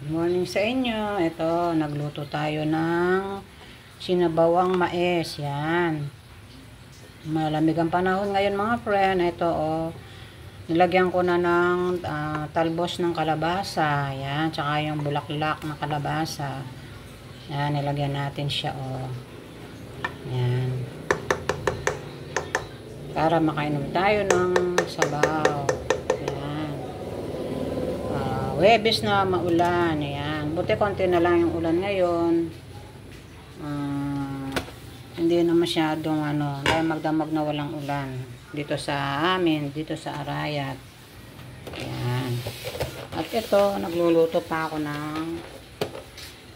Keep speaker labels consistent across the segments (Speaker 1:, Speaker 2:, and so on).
Speaker 1: Good morning sa inyo. Ito, nagluto tayo ng sinabawang mais. Yan. Malamig ang panahon ngayon mga friend. Ito, nilagyan ko na ng talbos ng kalabasa. Yan. Tsaka yung bulaklak ng kalabasa. Yan. Nilagyan natin siya, Yan. Para makainom tayo ng sabaw. Webes na maulan, ayan. Buti konti na lang yung ulan ngayon. Hindi na masyadong dahil magdamag na walang ulan. Dito sa amin, dito sa Arayat. Ayan. At ito, nagluluto pa ako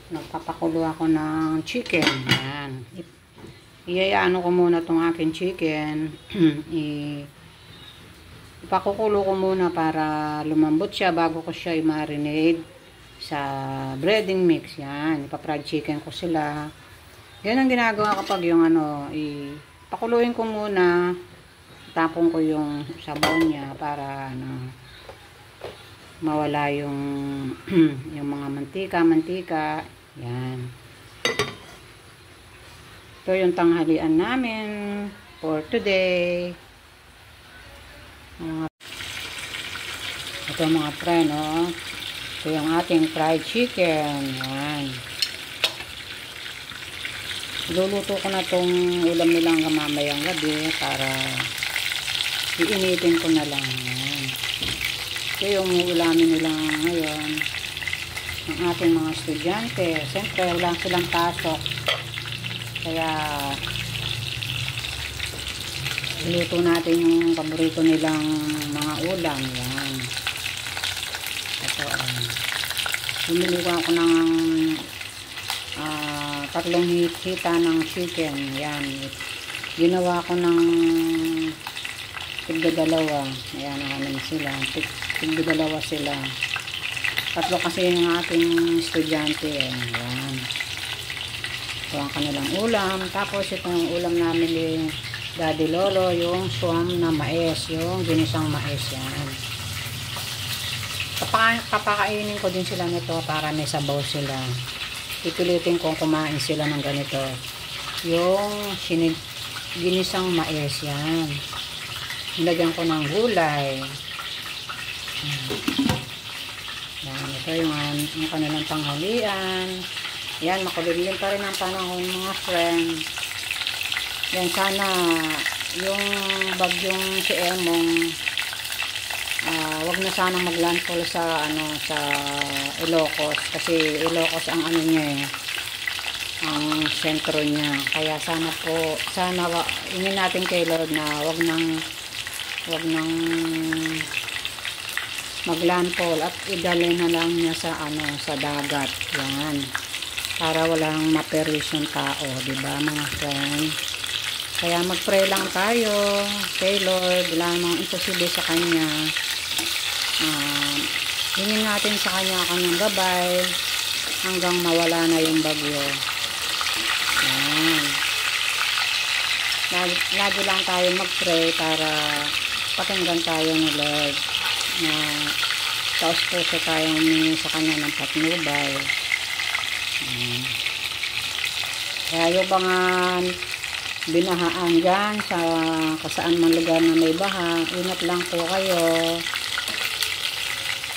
Speaker 1: nagpapakulo ako ng chicken. Ayan. Iyayaano ko muna tong aking chicken. Ipakukulo ko muna para lumambot siya bago ko siya i-marinate sa breading mix. Yan. Ipa-fried chicken ko sila. Yan ang ginagawa kapag yung ipakuluin ko muna. Tapon ko yung sabaw niya para mawala yung yung mga mantika. Yan. Ito yung tanghalian namin for today. Ito mga friend, ito yung ating fried chicken. Yan. Luluto ko na tong ulam nilang mamayang gabi para iinitin ko na lang. Yan. Ito yung ulamin nila ngayon ng ating mga estudyante. Siyempre, wala silang pasok. Kaya iluto natin yung paborito nilang mga ulam. Yan. Ito, bumili ko ako ng 3 hita ng chicken. Yan. Ginawa ko ng tigdadalawa. Ayan, sila. Tigdadalawa sila. 3 kasi yung ating estudyante. Yan. Ito ang kanilang ulam. Tapos itong ulam namin yung Daddy Lolo, yung suwam na mais, yung ginisang mais. Yan. Kapakainin ko din sila nito para may sabaw sila. Pipilitin ko kumain sila ng ganito. Yung ginisang mais. Yan. Nilagyan ko ng gulay. Yan. Ito yung kanilang tanghalian. Yan. Makulimlim pa rin ang panahon mga friend. Yan, sana yung bagyong si Emong wag na sana maglandfall sa sa Ilocos kasi Ilocos ang niya ang sentro niya. Kaya sana ingin natin kay Lord na wag nang maglandfall at idalhin na lang niya sa sa dagat. Yan. Para walang ma-perish yung tao, di ba mga friends? Kaya mag-pray lang tayo kay Lord. Wala namang imposible sa Kanya. Hingin natin sa Kanya Kanyang gabay hanggang mawala na yung bagyo. Ayan. Lagi lang tayo mag-pray para pakinggan tayo ni Lord na taos-puso tayong humingi sa Kanya ng patnubay. Ayan. Kaya yung mga binahaan dyan sa kasaan man lugar na may baha, ingat lang po kayo.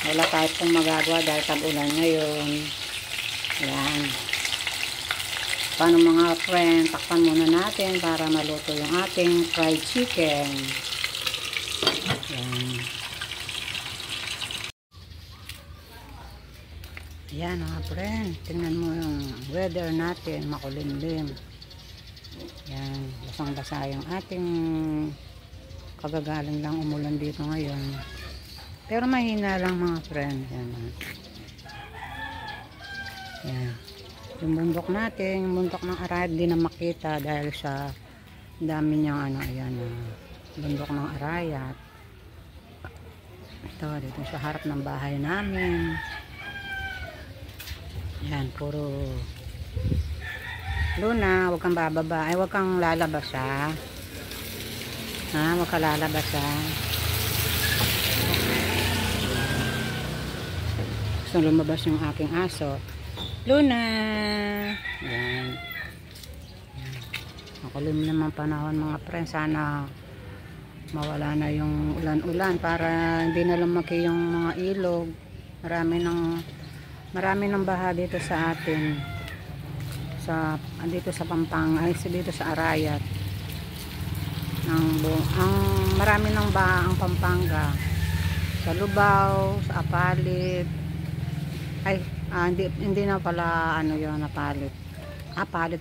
Speaker 1: Wala tayo pong magagawa dahil tag-ulan ngayon. Ayan. Paano mga friend, takpan muna natin para maluto yung ating fried chicken. Ayan. Ayan mga friend, tingnan mo yung weather natin, makulimlim. Yan, basang-basa yung ating kagagaling lang umulan dito ngayon. Pero mahina lang mga friend. Yan. Yung bundok natin, yung bundok ng Arayat, di na makita dahil sa dami niyang bundok ng Arayat. Ito, dito sa harap ng bahay namin. Yan, puro Luna, huwag kang bababa. Ay, huwag kang lalabas, ha? Huwag kang lalabas, ha? So, lumabas yung aking aso. Luna! Yan. Makulim naman panahon mga friends. Sana mawala na yung ulan-ulan para hindi na lumaki yung mga ilog. Marami ng baha dito sa atin. Dito sa Pampanga, dito sa Arayat. Marami ng baha ang Pampanga. Sa Lubao, sa Apalit. Hindi na pala ano yun, Apalit. Apalit,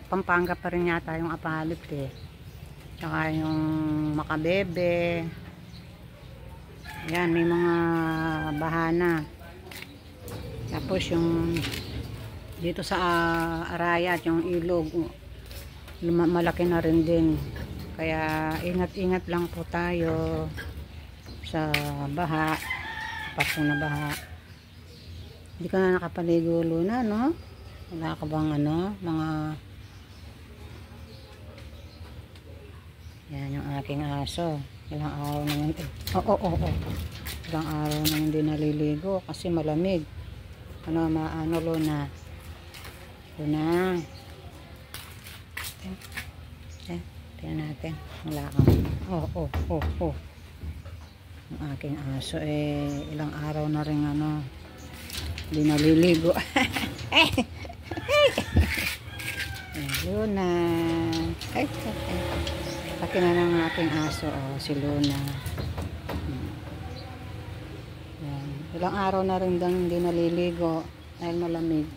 Speaker 1: Pampanga pa rin yata yung Apalit eh. Tsaka yung Makabebe. Yan, may mga bahana. Tapos yung dito sa Arayat, yung ilog, malaki na rin din. Kaya ingat-ingat lang po tayo sa baha. Paso na baha. Hindi ka na nakapaligo, Luna, no? Wala ka bang mga... Yan yung aking aso. Ilang araw na yun. Ilang araw na hindi naliligo kasi malamig. Luna? Luna. Tingnan natin. Wala kang... Ang aking aso ilang araw na rin hindi naliligo. Luna. Laki na ng aking aso. Si Luna. Yan. Ilang araw na rin hindi naliligo dahil malamig.